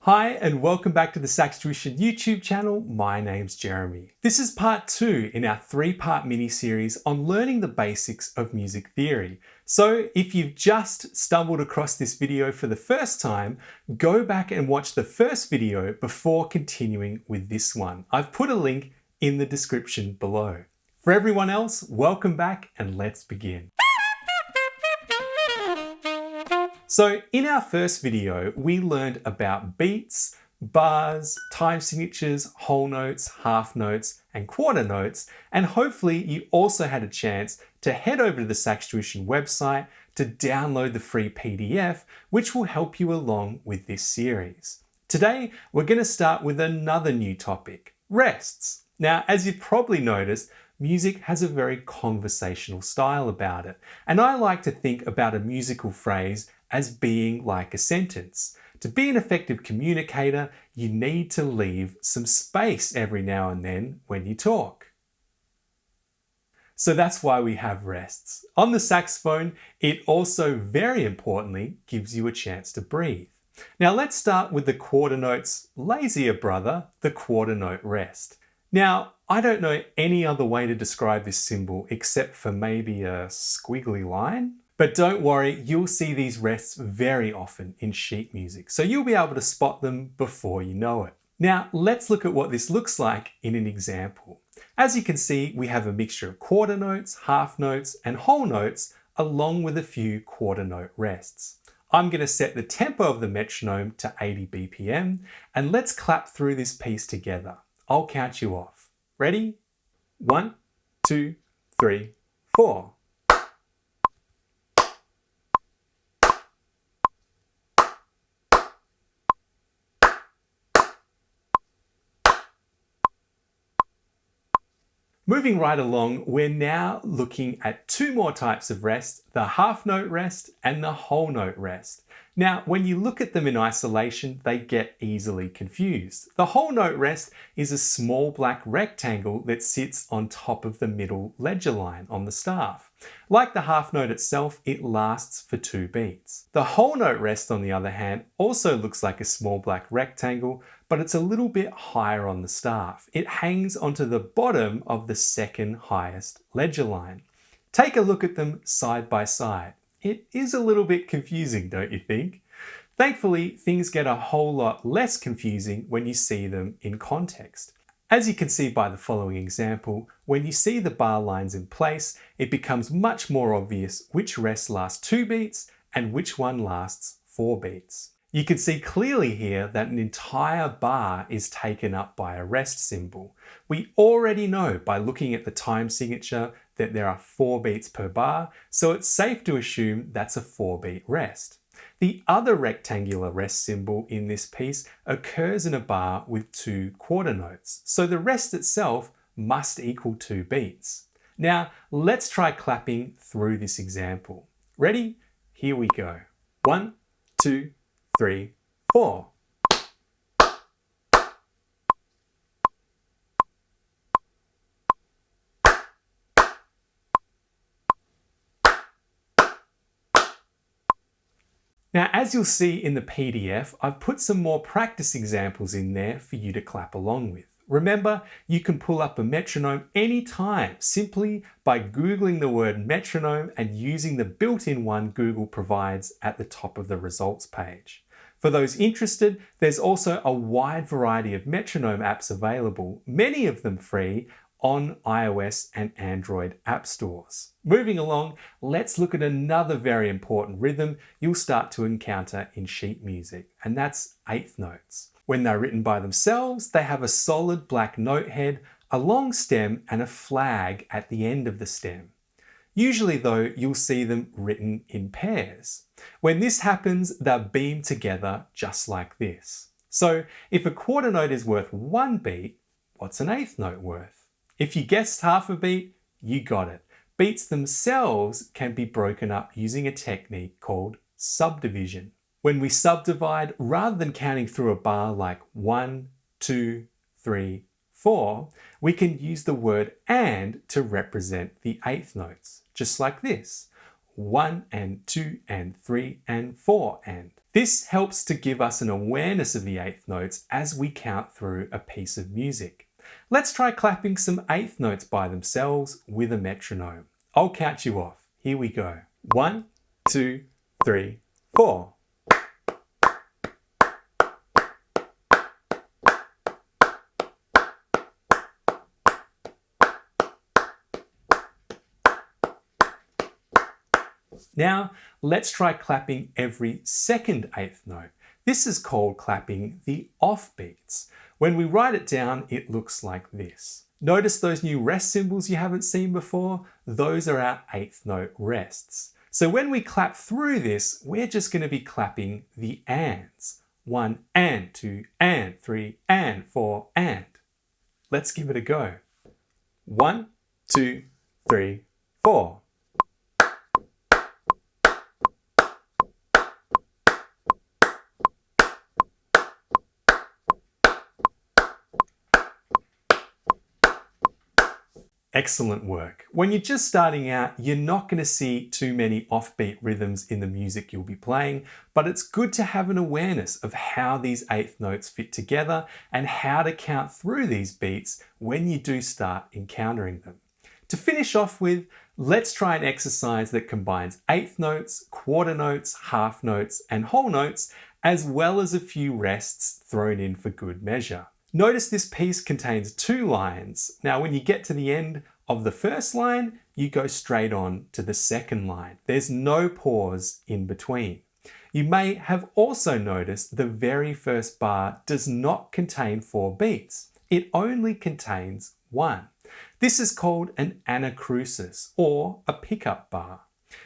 Hi and welcome back to the SaxTuition YouTube channel. My name's Jeremy. This is part 2 in our 3-part mini-series on learning the basics of music theory. So if you've just stumbled across this video for the first time, go back and watch the first video before continuing with this one. I've put a link in the description below. For everyone else, welcome back and let's begin. So in our first video, we learned about beats, bars, time signatures, whole notes, half notes, and quarter notes, and hopefully you also had a chance to head over to the SaxTuition website to download the free PDF, which will help you along with this series. Today, we're going to start with another new topic, rests. Now, as you've probably noticed, music has a very conversational style about it, and I like to think about a musical phrase as being like a sentence. To be an effective communicator, you need to leave some space every now and then when you talk. So that's why we have rests. On the saxophone, it also very importantly gives you a chance to breathe. Now let's start with the quarter note's lazier brother, the quarter note rest. Now, I don't know any other way to describe this symbol except for maybe a squiggly line. But don't worry, you'll see these rests very often in sheet music, so you'll be able to spot them before you know it. Now, let's look at what this looks like in an example. As you can see, we have a mixture of quarter notes, half notes, and whole notes, along with a few quarter note rests. I'm going to set the tempo of the metronome to 80 BPM, and let's clap through this piece together. I'll count you off. Ready? 1, 2, 3, 4. Moving right along, we're now looking at 2 more types of rest, the half note rest and the whole note rest. Now, when you look at them in isolation, they get easily confused. The whole note rest is a small black rectangle that sits on top of the middle ledger line on the staff. Like the half note itself, it lasts for 2 beats. The whole note rest, on the other hand, also looks like a small black rectangle, but it's a little bit higher on the staff. It hangs onto the bottom of the second highest ledger line. Take a look at them side by side. It is a little bit confusing, don't you think? Thankfully, things get a whole lot less confusing when you see them in context. As you can see by the following example, when you see the bar lines in place, it becomes much more obvious which rest lasts 2 beats and which one lasts 4 beats. You can see clearly here that an entire bar is taken up by a rest symbol. We already know by looking at the time signature that there are 4 beats per bar, so it's safe to assume that's a 4-beat rest. The other rectangular rest symbol in this piece occurs in a bar with 2 quarter notes, so the rest itself must equal 2 beats. Now, let's try clapping through this example. Ready? Here we go. 1, 2, 3, 4. Now, as you'll see in the PDF, I've put some more practice examples in there for you to clap along with. Remember, you can pull up a metronome anytime simply by Googling the word metronome and using the built-in one Google provides at the top of the results page. For those interested, there's also a wide variety of metronome apps available, many of them free, on iOS and Android app stores. Moving along, let's look at another very important rhythm you'll start to encounter in sheet music, and that's eighth notes. When they're written by themselves, they have a solid black note head, a long stem, and a flag at the end of the stem. Usually though, you'll see them written in pairs. When this happens, they're beamed together just like this. So if a quarter note is worth 1 beat, what's an eighth note worth? If you guessed half a beat, you got it. Beats themselves can be broken up using a technique called subdivision. When we subdivide, rather than counting through a bar like 1, 2, 3, 4, we can use the word and to represent the eighth notes, just like this. 1 and 2 and 3 and 4 and. This helps to give us an awareness of the eighth notes as we count through a piece of music. Let's try clapping some eighth notes by themselves with a metronome. I'll count you off. Here we go. 1, 2, 3, 4. Now, let's try clapping every second eighth note. This is called clapping the offbeats. When we write it down, it looks like this. Notice those new rest symbols you haven't seen before? Those are our eighth note rests. So when we clap through this, we're just going to be clapping the ands. 1 and 2 and 3 and 4 and. Let's give it a go. 1, 2, 3, 4. Excellent work. When you're just starting out, you're not going to see too many offbeat rhythms in the music you'll be playing, but it's good to have an awareness of how these eighth notes fit together and how to count through these beats when you do start encountering them. To finish off with, let's try an exercise that combines eighth notes, quarter notes, half notes, and whole notes, as well as a few rests thrown in for good measure. Notice this piece contains 2 lines. Now, when you get to the end of the first line, you go straight on to the second line. There's no pause in between. You may have also noticed the very first bar does not contain 4 beats. It only contains 1. This is called an anacrusis, or a pickup bar.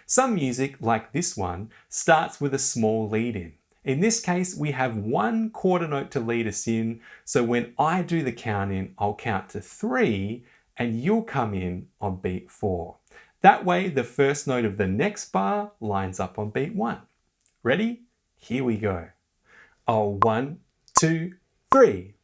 Some music, like this one, starts with a small lead-in. In this case, we have 1 quarter note to lead us in, so when I do the count in, I'll count to 3 and you'll come in on beat 4. That way, the first note of the next bar lines up on beat 1. Ready? Here we go. Oh, 1, 2, 3.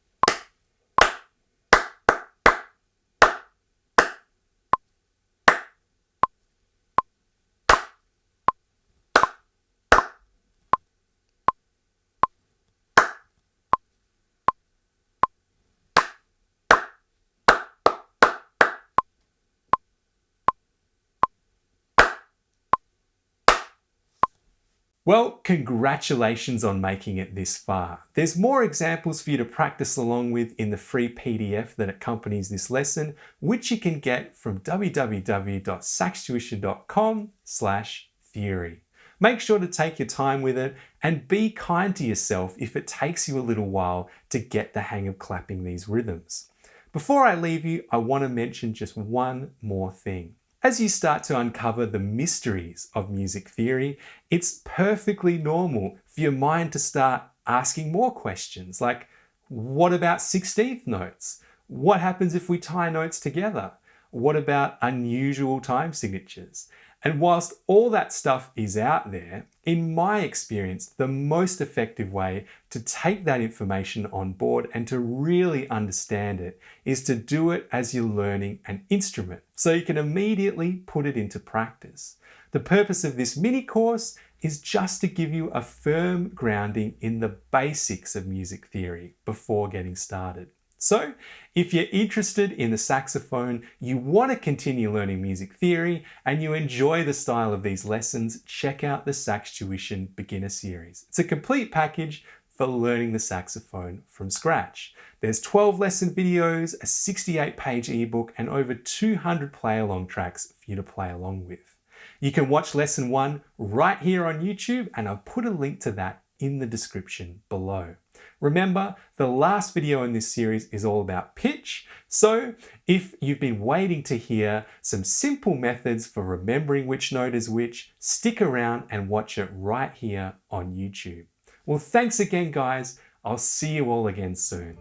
Well, congratulations on making it this far. There's more examples for you to practice along with in the free PDF that accompanies this lesson, which you can get from www.saxtuition.com/theory. Make sure to take your time with it and be kind to yourself if it takes you a little while to get the hang of clapping these rhythms. Before I leave you, I want to mention just one more thing. As you start to uncover the mysteries of music theory, it's perfectly normal for your mind to start asking more questions like, what about 16th notes? What happens if we tie notes together? What about unusual time signatures? And whilst all that stuff is out there, in my experience, the most effective way to take that information on board and to really understand it is to do it as you're learning an instrument, so you can immediately put it into practice. The purpose of this mini course is just to give you a firm grounding in the basics of music theory before getting started. So, if you're interested in the saxophone, you want to continue learning music theory, and you enjoy the style of these lessons, check out the SaxTuition Beginner Series. It's a complete package for learning the saxophone from scratch. There's 12 lesson videos, a 68-page ebook, and over 200 play-along tracks for you to play along with. You can watch lesson 1 right here on YouTube, and I've put a link to that in the description below. Remember, the last video in this series is all about pitch, so if you've been waiting to hear some simple methods for remembering which note is which, stick around and watch it right here on YouTube. Well, thanks again, guys. I'll see you all again soon.